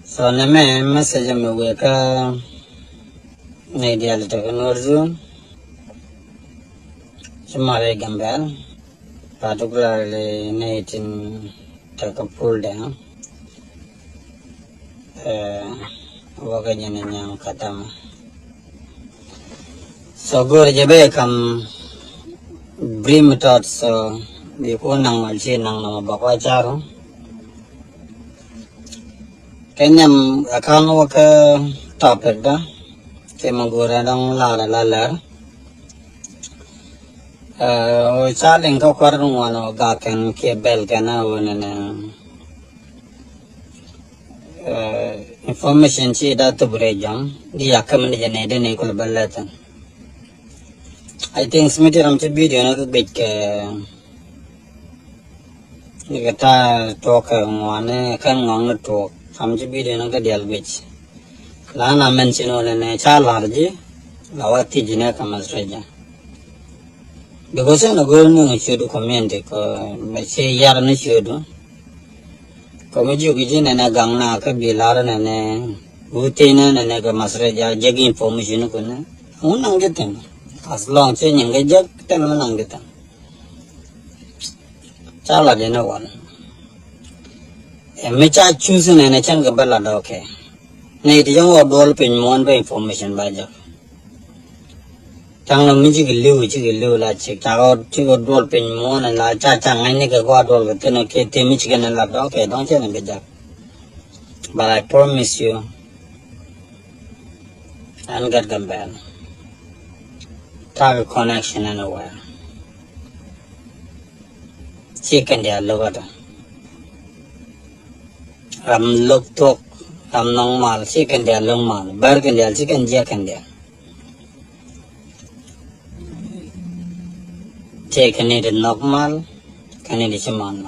So na me message me weka media le teknologi Ethiopia Gambella particularly in take a pull down waka jana nyang katama so go jabe kam brim tot so di ko nang malchi nang na bakwa charo kenyam akan waka topic da ke magura dang la o chaling ko kwarung wano ga kan ke bel kana wona information chi da to brejam di yakam ni jane de ne ko balatan I think smiti ram che video na ko bit ke ni kata to ka ngwane kan ngong to ram che video na ka dial bit la na mention ne cha larji lawati jine kamasreja because I go no should comment ko me say yar na should ko me ju gi na gang na ka bi lar na ne ute na ne ka masre ja jeg information ko na unang geten as long che nyang ga jag tan nang geten chala de na wan e me cha choose na ne chan ga bala da okay ne ti jang dol pin mon ba information ba ja Chang làm gì cái lưu là chỉ có đôi bên mua là cha chang anh này cái qua đôi cái nó cái tiền mình chỉ cần là đó cái đó chứ là cái gì but I promise you and get Gambella target connection anywhere chicken dia logo đó ram lok tok ram nong mal chicken dia long mal burger dia chicken chicken dia take it normal, can it is a man.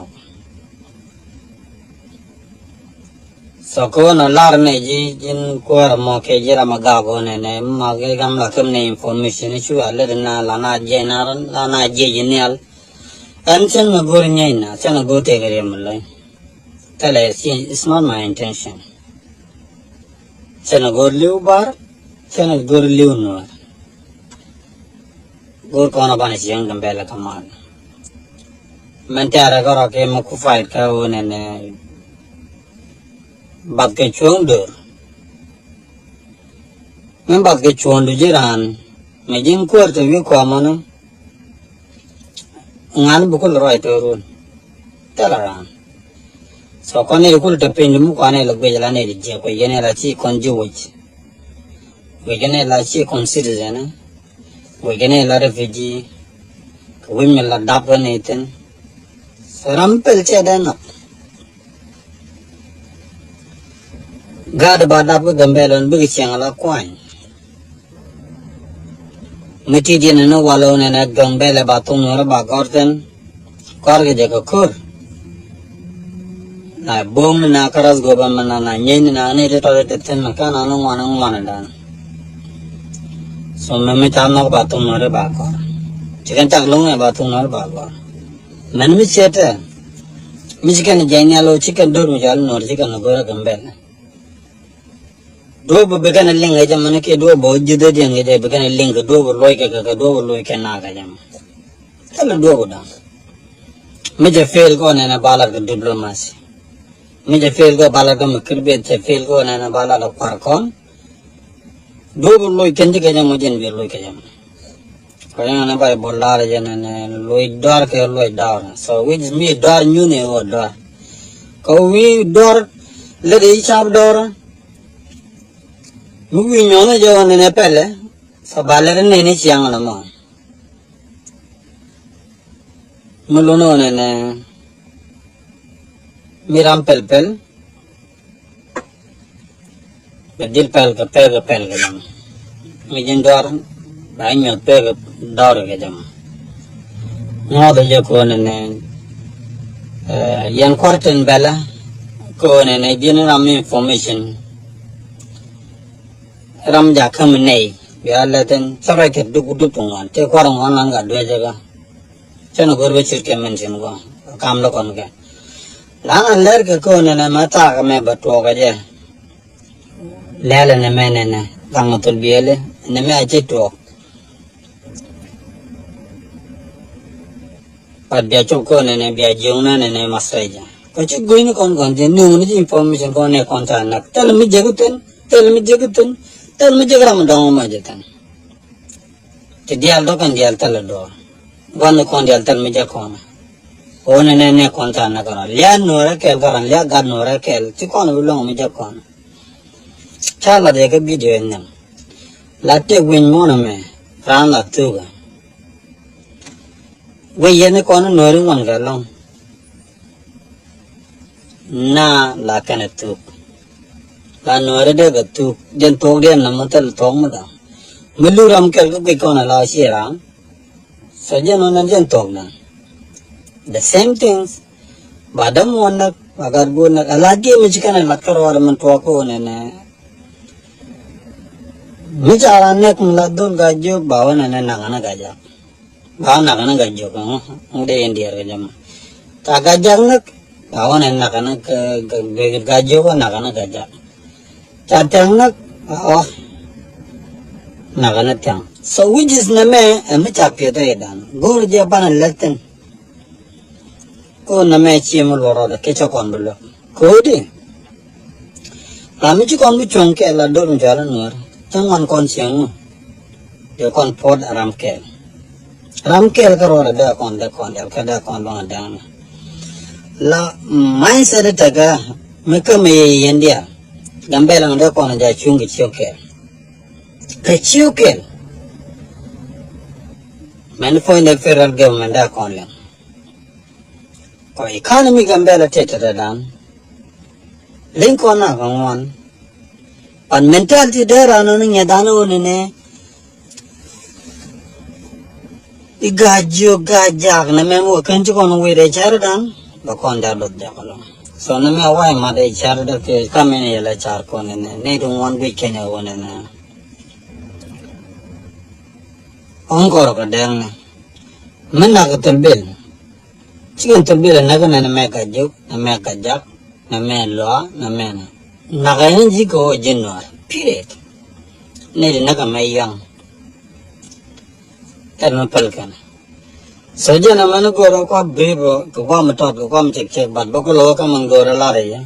So go on a large in Quaramoke, Jeramagago, and Magam Lakum information issue, a little Lana General, Lana General, and send a good name, send a good take a remote. Tell us, it's not my intention. Send a good live bar, send a good live no. Go on about his young Gambella command. Mentara got a game of fight cow and but get you under. Remember, get you under Jiran, making quarter of you common. Nan Bukul right or tell around. So, Connie could have paid the Mukane of Villane, Jacko Yenela Chi conjugate. We can let she consider. We can a lot of refugee, women like Dapper Nathan. So Rampel Chadana. God about Dapper Gambella and Big Changala Quine. Metidian and no Wallon and at Gambella Baton or about Gorton, Corgajaka Kur. I boom in Akaras Government and I yen and I needed to let the ten Macana no one on one done. So me chamo about tomorrow bagor. Chicken chak long about tomorrow bagor. Man me chete. Me chicken janialo chicken do mujal nor chicken agora Gambella. Do began a link a jamanake do bo jude they began a link a do like a do like an agam. Tell a do down. Major fail gone and a ballad of diplomacy. Major fail go ballad of Kirbet, a fail gone and a ballad of Parcon. Do loy kendi kaya mo jen bi loy kaya mo. Kaya na ba bolar jen and loy dar kaya loy dar. So which me dar new ne or dar. Ko we dar let each up dar. Mugi nyona jo ne pele. So baler ne ni siang na mo. Mulono ne miram pel. Bedil pel ka jam. Mijin door banyo pega door ka jam. No the joko ne yan kwarten bella ko ne din ram information. Ram ja kam nei ya laten sarai ke dugu tungan te kwarang wan ga dwe jaga. Chano gorbe chirke mention go kam lo kon ke. Lana ler ke ko ne mata ka me batwa ga je. Lala na menene gangatul biele na me achito pat bia choko ne bia jungna ne masraja ko chi goin kon je nu ni information kon ne kon ta nak tel mi jaguten tel mi jagram dong ma jetan te dial do kan dial tel do wan kon dial tel mi jakon o ne kon ta na kon lia no ra kel garan lia gad no ra kel ti kon ulong mi jakon chala de ke video en la te win mo na me ran la tu ga we yen ko no ri won ga long na la kana tu la no re de ga tu den to de na ma tel thong ma da milu ram kel ko ko na la shi ra so je no na den to na the same things badam won na agar bu na la ge mi kana la kar war man to ko ne Bicara nak meladun gajo bawa nana nangana gajak, bawa nangana gajo kamu, udah India aja mah. Tak gajak nak bawa nana nangana ke gajo kan nangana gajak. Catang nak oh nangana tiang. So which is nama capek tu edan. Gur je apa nelaten. Ko nama cium lorot kecokon belu. Kodi. Kami cikon bicong ke ladun jalan luar. Jangan kon siang, dia kon pod ramkel karo ada kon kada kon bang ada. La main sada taga, mereka me India, Gambella ada kon ada chung kecil, mana point the federal government ada kon lang. Ko economy Gambella tetera dan, link kon na kangwan. Pan mentality there ano nang yadano nene igajo gajak na memo kanchi kono wire charadan bakon dalot jakalo so na me awai ma de charada ke kamene yala char ko nene ne dun wan bi kenya wonene ongkor ka dang ne menna ka telbel chicken telbel na kana na me gajo na me gajak na me lo na me na nagayan jiko jenwar period nere naga mayang terma palkan so jana manu gora ko bribo ko am tot ko am check bad bako lo ka mangora la re